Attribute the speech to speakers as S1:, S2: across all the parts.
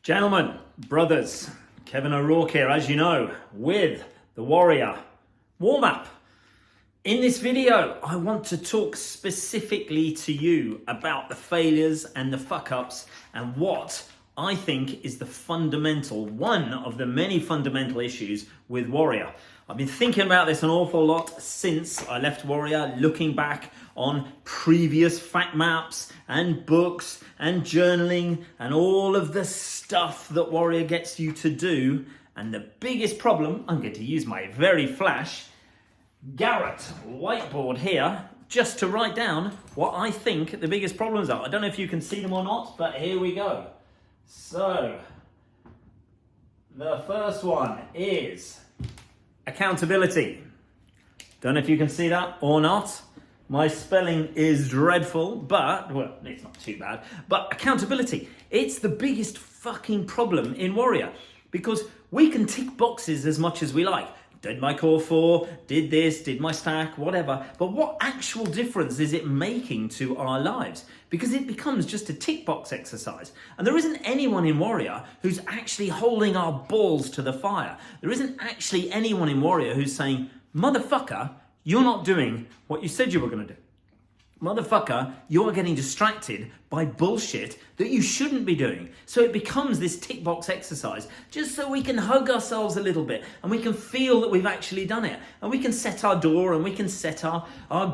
S1: Gentlemen, brothers, Kevin O'Rourke here, as you know, with the Warrior warm-up. In this video, I want to talk specifically to you about the failures and the fuck-ups and what I think is the one of the many fundamental issues with Warrior. I've been thinking about this an awful lot since I left Warrior, looking back on previous fact maps and books and journaling and all of the stuff that Warrior gets you to do. And the biggest problem, I'm going to use my very flash Garrett whiteboard here just to write down what I think the biggest problems are. I don't know if you can see them or not, but here we go. So, the first one is accountability. Don't know if you can see that or not. My spelling is dreadful, but, well, it's not too bad. But accountability, it's the biggest fucking problem in Warrior because we can tick boxes as much as we like. Did my core 4, did this, did my stack, whatever. But what actual difference is it making to our lives? Because it becomes just a tick box exercise. And there isn't anyone in Warrior who's actually holding our balls to the fire. There isn't actually anyone in Warrior who's saying, motherfucker, you're not doing what you said you were going to do. Motherfucker, you're getting distracted by bullshit that you shouldn't be doing. So it becomes this tick box exercise just so we can hug ourselves a little bit and we can feel that we've actually done it. And we can set our door and we can set our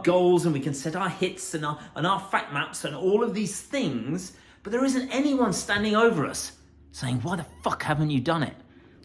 S1: goals and we can set our hits and our fact maps and all of these things. But there isn't anyone standing over us saying, why the fuck haven't you done it?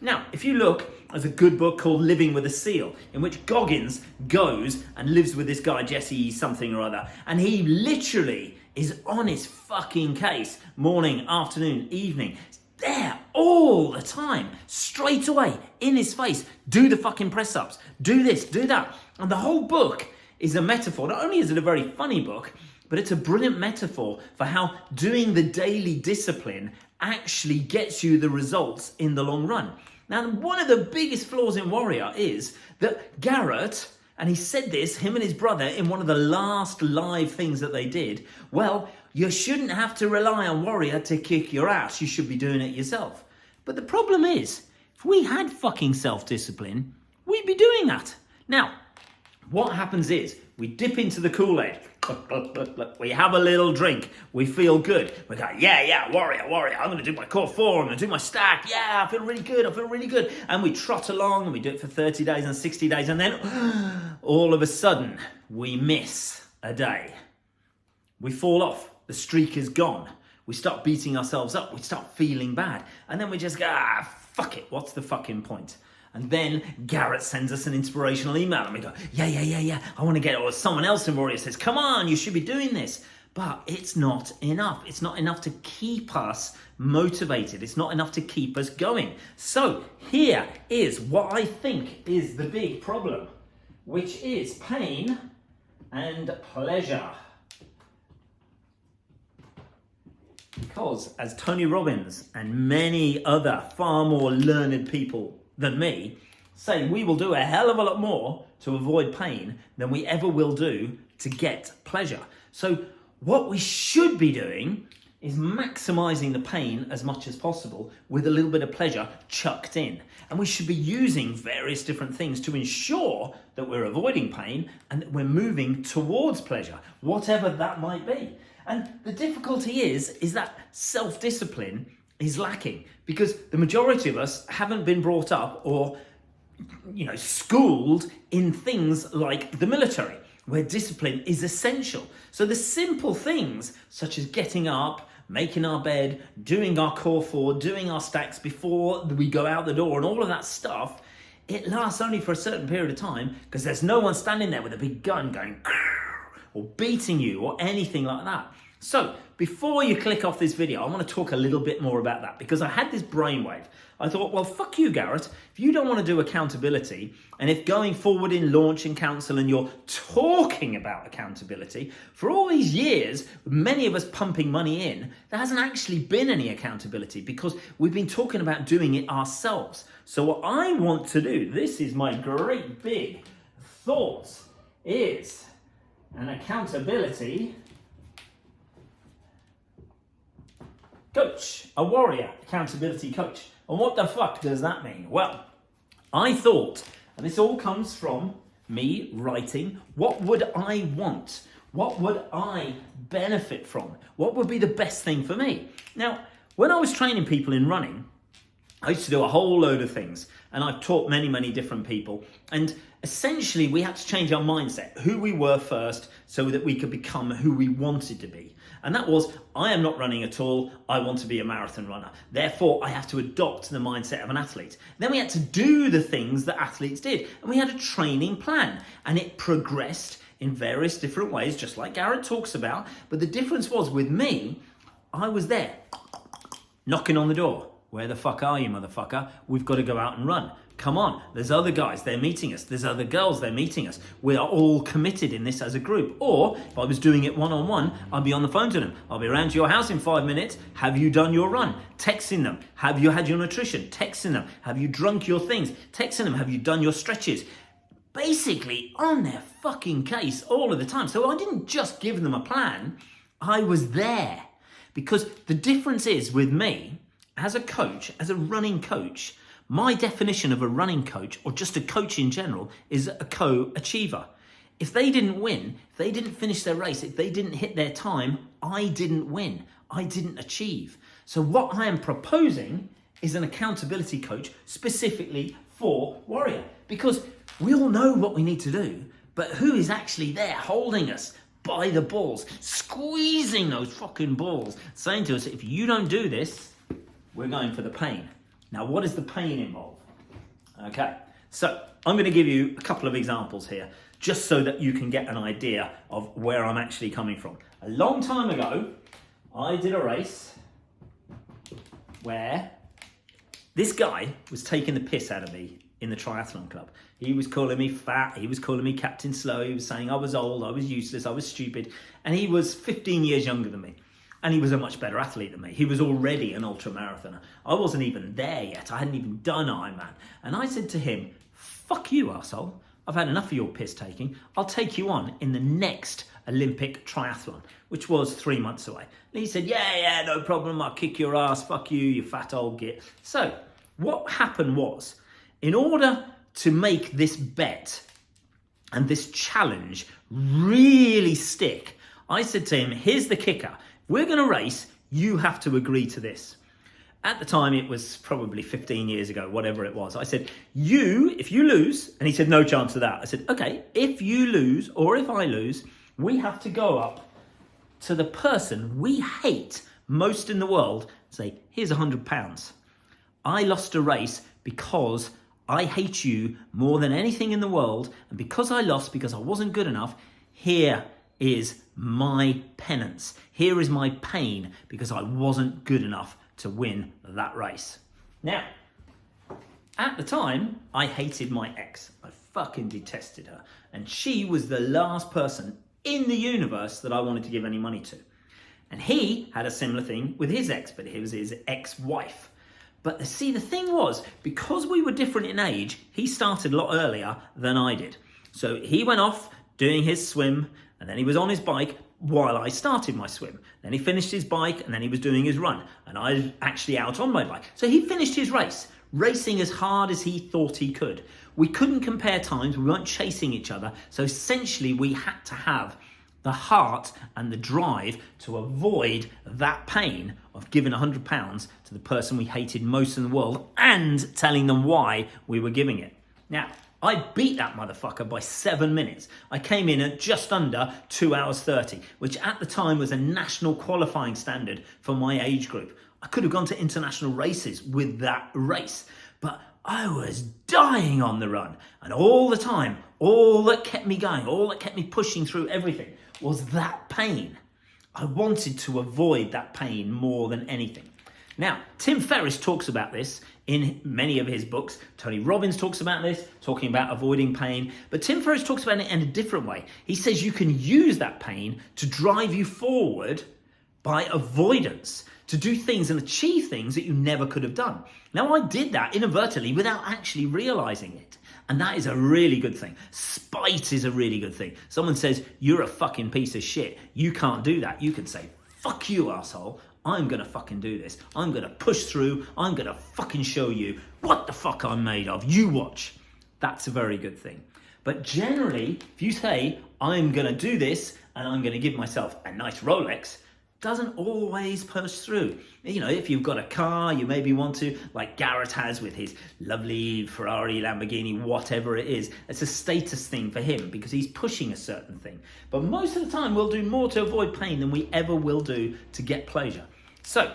S1: Now, if you look, there's a good book called Living with a Seal, in which Goggins goes and lives with this guy, Jesse something or other, and he literally is on his fucking case, morning, afternoon, evening, there all the time, straight away, in his face, do the fucking press-ups, do this, do that. And the whole book is a metaphor. Not only is it a very funny book, but it's a brilliant metaphor for how doing the daily discipline actually gets you the results in the long run. Now, one of the biggest flaws in Warrior is that Garrett, and he said this, him and his brother, in one of the last live things that they did, well, you shouldn't have to rely on Warrior to kick your ass. You should be doing it yourself. But the problem is, if we had fucking self-discipline, we'd be doing that. Now, what happens is, we dip into the Kool-Aid. We have a little drink. We feel good. We go, yeah, warrior. I'm going to do my core 4. I'm going to do my stack. Yeah, I feel really good. And we trot along and we do it for 30 days and 60 days. And then all of a sudden, we miss a day. We fall off. The streak is gone. We start beating ourselves up. We start feeling bad. And then we just go, fuck it. What's the fucking point? And then Garrett sends us an inspirational email and we go, yeah, I want to get it. Or someone else in Warrior says, come on, you should be doing this. But it's not enough. It's not enough to keep us motivated. It's not enough to keep us going. So here is what I think is the big problem, which is pain and pleasure. Because as Tony Robbins and many other far more learned people than me say, we will do a hell of a lot more to avoid pain than we ever will do to get pleasure. So what we should be doing is maximizing the pain as much as possible with a little bit of pleasure chucked in. And we should be using various different things to ensure that we're avoiding pain and that we're moving towards pleasure, whatever that might be. And the difficulty is that self-discipline is lacking because the majority of us haven't been brought up or, schooled in things like the military, where discipline is essential. So the simple things such as getting up, making our bed, doing our core 4, doing our stacks before we go out the door and all of that stuff, it lasts only for a certain period of time because there's no one standing there with a big gun going or beating you or anything like that. So before you click off this video, I want to talk a little bit more about that because I had this brainwave. I thought, well, fuck you, Garrett. If you don't want to do accountability, and if going forward in launch and council and you're talking about accountability, for all these years, many of us pumping money in, there hasn't actually been any accountability because we've been talking about doing it ourselves. So what I want to do, this is my great big thought, is an accountability coach, a warrior accountability coach. And what the fuck does that mean? Well, I thought, and this all comes from me writing, what would I want? What would I benefit from? What would be the best thing for me? Now, when I was training people in running, I used to do a whole load of things, and I've taught many, many different people. And essentially, we had to change our mindset, who we were first, so that we could become who we wanted to be. And that was, I am not running at all, I want to be a marathon runner. Therefore, I have to adopt the mindset of an athlete. Then we had to do the things that athletes did. And we had a training plan, and it progressed in various different ways, just like Garrett talks about. But the difference was with me, I was there, knocking on the door. Where the fuck are you, motherfucker? We've got to go out and run. Come on, there's other guys, they're meeting us. There's other girls, they're meeting us. We are all committed in this as a group. Or if I was doing it one-on-one, I'd be on the phone to them. I'll be around to your house in 5 minutes. Have you done your run? Texting them. Have you had your nutrition? Texting them. Have you drunk your things? Texting them. Have you done your stretches? Basically on their fucking case all of the time. So I didn't just give them a plan, I was there. Because the difference is with me, as a coach, as a running coach, my definition of a running coach, or just a coach in general, is a co-achiever. If they didn't win, if they didn't finish their race, if they didn't hit their time, I didn't win. I didn't achieve. So what I am proposing is an accountability coach specifically for Warrior. Because we all know what we need to do, but who is actually there holding us by the balls, squeezing those fucking balls, saying to us, if you don't do this, we're going for the pain. Now, what does the pain involve? Okay, so I'm going to give you a couple of examples here, just so that you can get an idea of where I'm actually coming from. A long time ago, I did a race where this guy was taking the piss out of me in the triathlon club. He was calling me fat, he was calling me Captain Slow, he was saying I was old, I was useless, I was stupid, and he was 15 years younger than me. And he was a much better athlete than me. He was already an ultra marathoner. I wasn't even there yet. I hadn't even done Ironman. And I said to him, fuck you, arsehole. I've had enough of your piss taking. I'll take you on in the next Olympic triathlon, which was 3 months away. And he said, yeah, no problem. I'll kick your ass. Fuck you fat old git. So what happened was, in order to make this bet and this challenge really stick, I said to him, here's the kicker. We're going to race, you have to agree to this. At the time, it was probably 15 years ago, whatever it was. I said, if you lose, and he said, no chance of that. I said, okay, if you lose, or if I lose, we have to go up to the person we hate most in the world and say, here's £100. I lost a race because I hate you more than anything in the world. And because I lost, because I wasn't good enough, here is my penance. Here is my pain because I wasn't good enough to win that race. Now, at the time, I hated my ex. I fucking detested her. And she was the last person in the universe that I wanted to give any money to. And he had a similar thing with his ex, but it was his ex-wife. But see, the thing was, because we were different in age, he started a lot earlier than I did. So he went off doing his swim, and then he was on his bike while I started my swim. Then he finished his bike, and then he was doing his run. And I was actually out on my bike. So he finished his race, racing as hard as he thought he could. We couldn't compare times, we weren't chasing each other. So essentially we had to have the heart and the drive to avoid that pain of giving £100 to the person we hated most in the world and telling them why we were giving it. Now, I beat that motherfucker by 7 minutes. I came in at just under 2 hours 30, which at the time was a national qualifying standard for my age group. I could have gone to international races with that race, but I was dying on the run. And all the time, all that kept me going, all that kept me pushing through everything was that pain. I wanted to avoid that pain more than anything. Now, Tim Ferriss talks about this in many of his books. Tony Robbins talks about this, talking about avoiding pain. But Tim Ferriss talks about it in a different way. He says you can use that pain to drive you forward by avoidance, to do things and achieve things that you never could have done. Now, I did that inadvertently without actually realizing it. And that is a really good thing. Spite is a really good thing. Someone says, you're a fucking piece of shit. You can't do that. You can say, fuck you, asshole. I'm gonna fucking do this. I'm gonna push through. I'm gonna fucking show you what the fuck I'm made of. You watch. That's a very good thing. But generally, if you say, I'm gonna do this and I'm gonna give myself a nice Rolex, doesn't always push through. You know, if you've got a car, you maybe want to, like Garrett has with his lovely Ferrari, Lamborghini, whatever it is. It's a status thing for him because he's pushing a certain thing. But most of the time, we'll do more to avoid pain than we ever will do to get pleasure. So,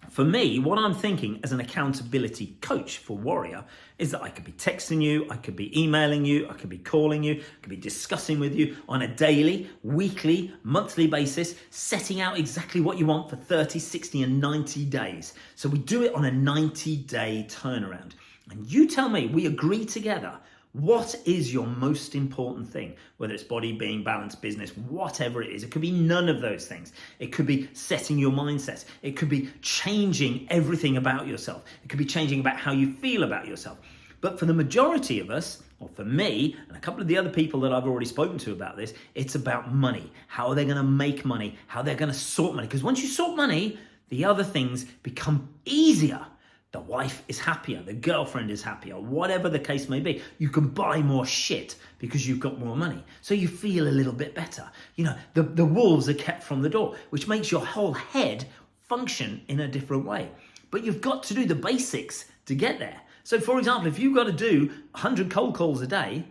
S1: for me, what I'm thinking as an accountability coach for Warrior is that I could be texting you, I could be emailing you, I could be calling you, I could be discussing with you on a daily, weekly, monthly basis, setting out exactly what you want for 30, 60, and 90 days. So we do it on a 90-day turnaround. And you tell me, we agree together, what is your most important thing? Whether it's body, being, balance, business, whatever it is. It could be none of those things. It could be setting your mindset. It could be changing everything about yourself. It could be changing about how you feel about yourself. But for the majority of us, or for me, and a couple of the other people that I've already spoken to about this, it's about money. How are they going to make money? How they're going to sort money? Because once you sort money, the other things become easier. The wife is happier, the girlfriend is happier, whatever the case may be. You can buy more shit because you've got more money. So you feel a little bit better. You know, the wolves are kept from the door, which makes your whole head function in a different way. But you've got to do the basics to get there. So for example, if you've got to do 100 cold calls a day,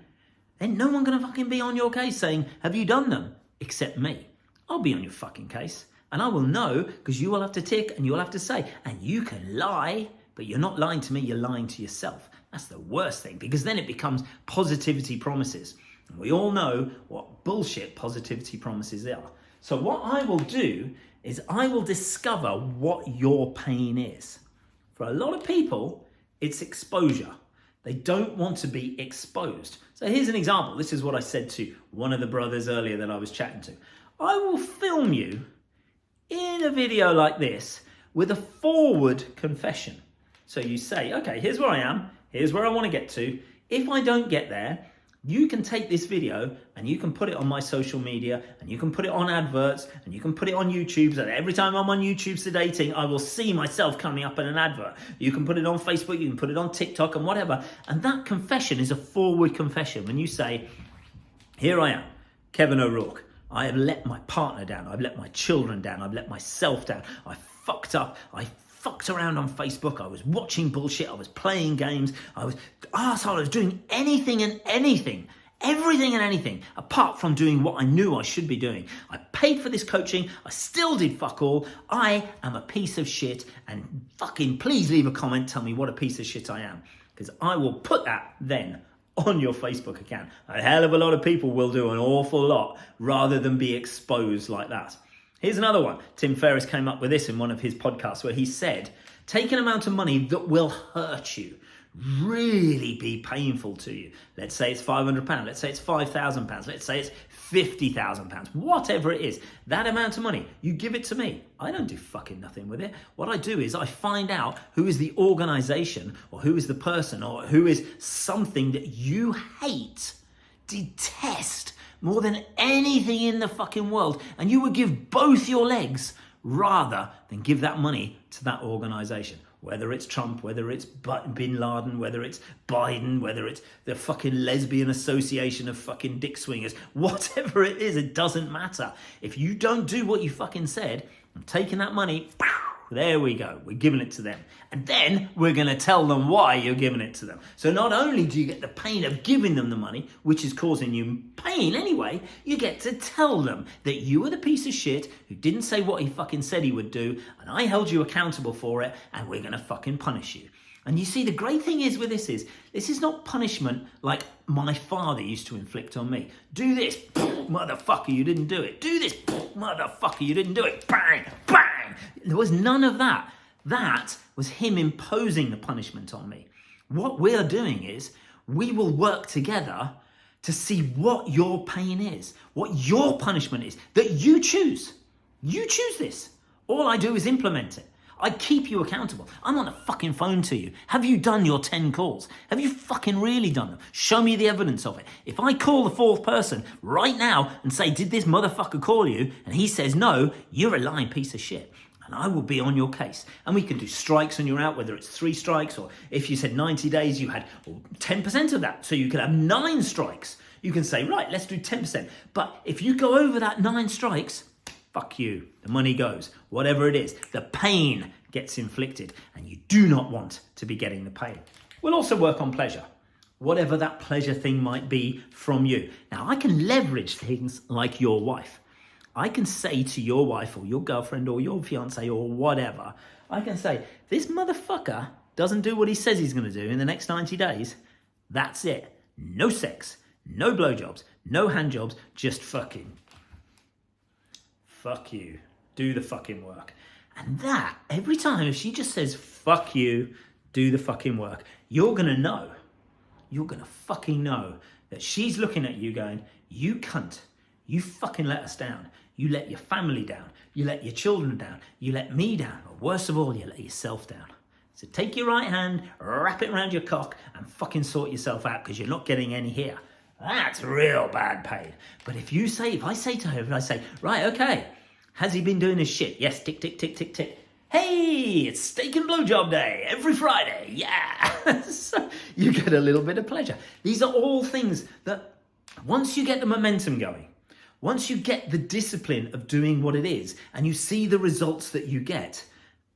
S1: then no one's going to fucking be on your case saying, have you done them? Except me. I'll be on your fucking case. And I will know because you will have to tick and you'll have to say, and you can lie. But you're not lying to me, you're lying to yourself. That's the worst thing because then it becomes positivity promises. And we all know what bullshit positivity promises are. So what I will do is I will discover what your pain is. For a lot of people, it's exposure. They don't want to be exposed. So here's an example. This is what I said to one of the brothers earlier that I was chatting to. I will film you in a video like this with a forward confession. So you say, okay, here's where I am. Here's where I want to get to. If I don't get there, you can take this video and you can put it on my social media and you can put it on adverts and you can put it on YouTube. So that every time I'm on YouTube sedating, I will see myself coming up in an advert. You can put it on Facebook, you can put it on TikTok and whatever. And that confession is a forward confession. When you say, here I am, Kevin O'Rourke. I have let my partner down. I've let my children down. I've let myself down. I fucked up. I fucked around on Facebook. I was watching bullshit. I was playing games. I was doing anything and anything, everything and anything, apart from doing what I knew I should be doing. I paid for this coaching. I still did fuck all. I am a piece of shit. And fucking please leave a comment. Tell me what a piece of shit I am. Because I will put that then on your Facebook account. A hell of a lot of people will do an awful lot rather than be exposed like that. Here's another one. Tim Ferriss came up with this in one of his podcasts where he said, take an amount of money that will hurt you, really be painful to you. Let's say it's £500. Let's say it's £5,000. Let's say it's £50,000. Whatever it is, that amount of money, you give it to me. I don't do fucking nothing with it. What I do is I find out who is the organization or who is the person or who is something that you hate, detest, more than anything in the fucking world, and you would give both your legs rather than give that money to that organization. Whether it's Trump, whether it's Bin Laden, whether it's Biden, whether it's the fucking lesbian association of fucking dick swingers, whatever it is, it doesn't matter. If you don't do what you fucking said, I'm taking that money, there we go, we're giving it to them. And then we're going to tell them why you're giving it to them. So not only do you get the pain of giving them the money, which is causing you pain anyway, you get to tell them that you were the piece of shit who didn't say what he fucking said he would do, and I held you accountable for it, and we're going to fucking punish you. And you see, the great thing is with this is not punishment like my father used to inflict on me. Do this, motherfucker, you didn't do it. Do this, motherfucker, you didn't do it. Bang, bang. There was none of that. That was him imposing the punishment on me. What we're doing is we will work together to see what your pain is, what your punishment is, that you choose. You choose this. All I do is implement it. I keep you accountable. I'm on the fucking phone to you. Have you done your 10 calls? Have you fucking really done them? Show me the evidence of it. If I call the fourth person right now and say, did this motherfucker call you? And he says no, you're a lying piece of shit. and I will be on your case. And we can do strikes when you're out, whether it's 3 strikes, or if you said 90 days, you had 10% of that. So you could have 9 strikes. You can say, right, let's do 10%. But if you go over that 9 strikes, fuck you. The money goes. Whatever it is, the pain gets inflicted, and you do not want to be getting the pain. We'll also work on pleasure, whatever that pleasure thing might be from you. Now, I can leverage things like your wife. I can say to your wife or your girlfriend or your fiance or whatever, I can say, this motherfucker doesn't do what he says he's going to do in the next 90 days. That's it. No sex, no blowjobs, no handjobs, just fucking. Fuck you. Do the fucking work. And that, every time, if she just says, fuck you, do the fucking work, you're going to know. You're going to fucking know that she's looking at you going, you cunt. You fucking let us down. You let your family down. You let your children down. You let me down. Or worst of all, you let yourself down. So take your right hand, wrap it around your cock, and fucking sort yourself out, because you're not getting any here. That's real bad pain. But if I say to her, if I say, right, okay, has he been doing his shit? Yes, tick, tick, tick, tick, tick. Hey, it's steak and blowjob day every Friday. Yeah. So you get a little bit of pleasure. These are all things that once you get the momentum going, once you get the discipline of doing what it is, and you see the results that you get,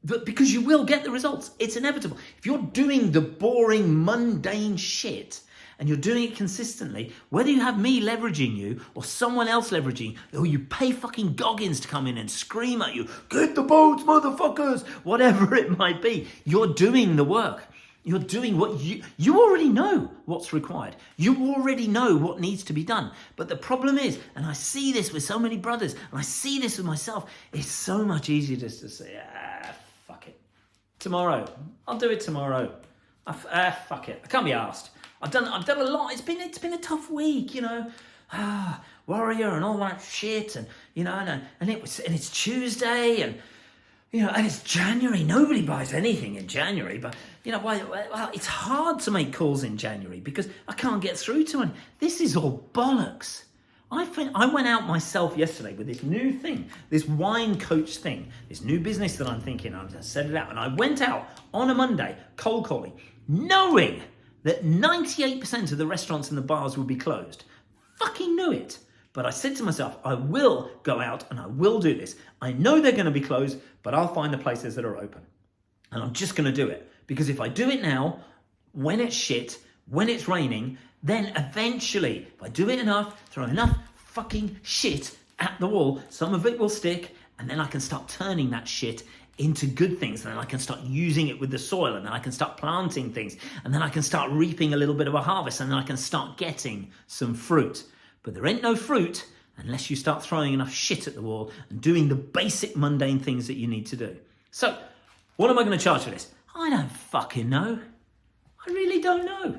S1: but because you will get the results, it's inevitable. If you're doing the boring, mundane shit, and you're doing it consistently, whether you have me leveraging you or someone else leveraging, or you pay fucking Goggins to come in and scream at you, get the boats, motherfuckers, whatever it might be, you're doing the work. You're doing what you already know what's required. You already know what needs to be done. But the problem is, and I see this with so many brothers, and I see this with myself, it's so much easier just to say, fuck it. Tomorrow. I'll do it tomorrow. Fuck it. I can't be asked. I've done a lot. It's been a tough week, you know. Warrior and all that shit, and you know, and it's Tuesday, and you know, and it's January. Nobody buys anything in January, but you know, well, it's hard to make calls in January because I can't get through to it. This is all bollocks. I went out myself yesterday with this new thing, this wine coach thing, this new business that I'm thinking of. I set it out, and I went out on a Monday cold calling, knowing that 98% of the restaurants and the bars would be closed. Fucking knew it. But I said to myself, I will go out and I will do this. I know they're going to be closed, but I'll find the places that are open. And I'm just going to do it. Because if I do it now, when it's shit, when it's raining, then eventually, if I do it enough, throw enough fucking shit at the wall, some of it will stick, and then I can start turning that shit into good things, and then I can start using it with the soil, and then I can start planting things, and then I can start reaping a little bit of a harvest, and then I can start getting some fruit. But there ain't no fruit unless you start throwing enough shit at the wall and doing the basic mundane things that you need to do. So, what am I going to charge for this? I don't fucking know. I really don't know.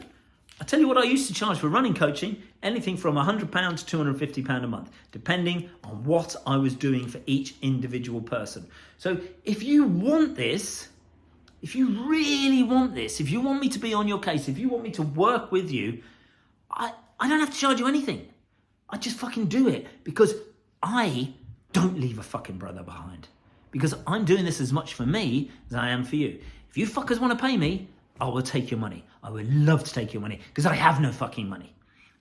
S1: I tell you what I used to charge for running coaching, anything from £100 to £250 a month, depending on what I was doing for each individual person. So if you want this, if you really want this, if you want me to be on your case, if you want me to work with you, I don't have to charge you anything. I just fucking do it because I don't leave a fucking brother behind. Because I'm doing this as much for me as I am for you. If you fuckers want to pay me, I will take your money. I would love to take your money because I have no fucking money.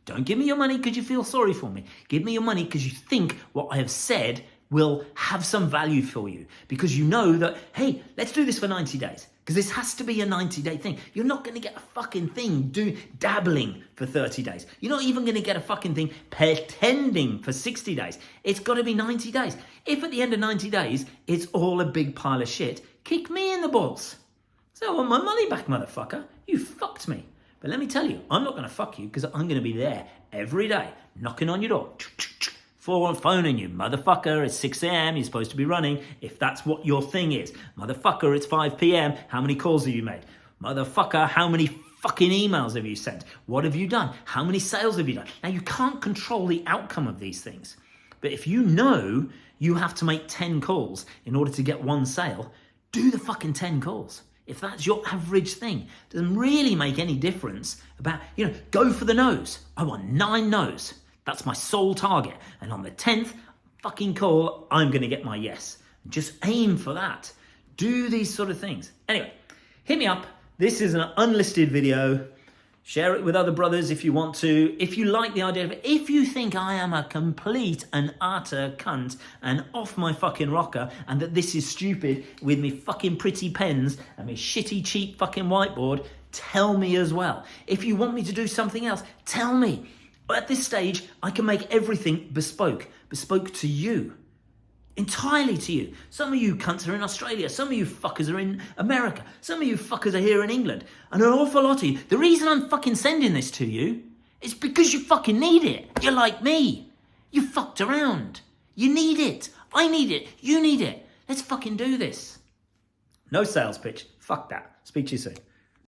S1: Don't give me your money because you feel sorry for me. Give me your money because you think what I have said will have some value for you. Because you know that, hey, let's do this for 90 days. Because this has to be a 90-day thing. You're not going to get a fucking thing dabbling for 30 days. You're not even going to get a fucking thing pretending for 60 days. It's got to be 90 days. If at the end of 90 days, it's all a big pile of shit, kick me in the balls. So I want my money back, motherfucker. You fucked me. But let me tell you, I'm not going to fuck you because I'm going to be there every day, knocking on your door. Phoning you, motherfucker, it's 6 a.m, you're supposed to be running, if that's what your thing is. Motherfucker, it's 5 p.m, how many calls have you made? Motherfucker, how many fucking emails have you sent? What have you done? How many sales have you done? Now, you can't control the outcome of these things. But if you know you have to make 10 calls in order to get one sale, do the fucking 10 calls. If that's your average thing, it doesn't really make any difference about, go for the no's. I want 9 no's. That's my sole target. And on the 10th fucking call, I'm going to get my yes. Just aim for that. Do these sort of things. Anyway, hit me up. This is an unlisted video. Share it with other brothers if you want to. If you like the idea of it, if you think I am a complete and utter cunt and off my fucking rocker and that this is stupid with me fucking pretty pens and me shitty cheap fucking whiteboard, tell me as well. If you want me to do something else, tell me. At this stage, I can make everything bespoke to you. Entirely to you. Some of you cunts are in Australia. Some of you fuckers are in America. Some of you fuckers are here in England. And an awful lot of you. The reason I'm fucking sending this to you is because you fucking need it. You're like me. You fucked around. You need it. I need it. You need it. Let's fucking do this. No sales pitch. Fuck that. Speak to you soon.